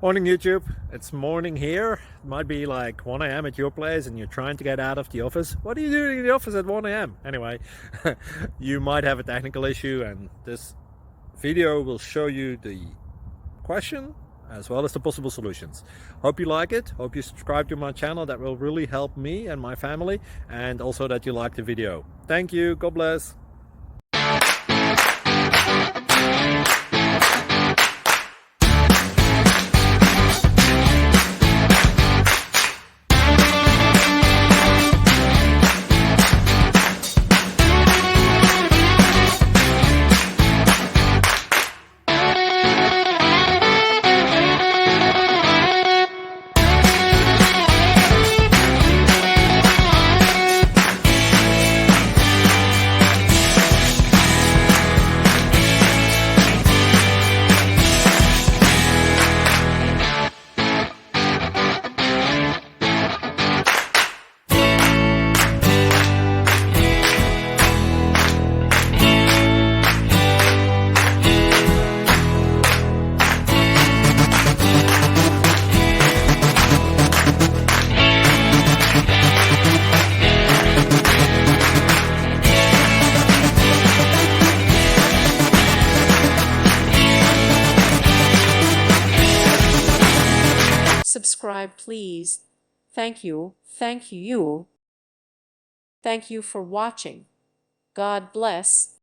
Morning YouTube, it's morning here. It might be like 1 a.m. at your place and you're trying to get out of the office. What are you doing in the office at 1 a.m.? Anyway, you might have a technical issue and this video will show you the question as well as the possible solutions. Hope you like it, hope you subscribe to my channel. That will really help me and my family, and also that you like the video. Thank you, God bless. Subscribe, please. Thank you. Thank you. Thank you for watching. God bless.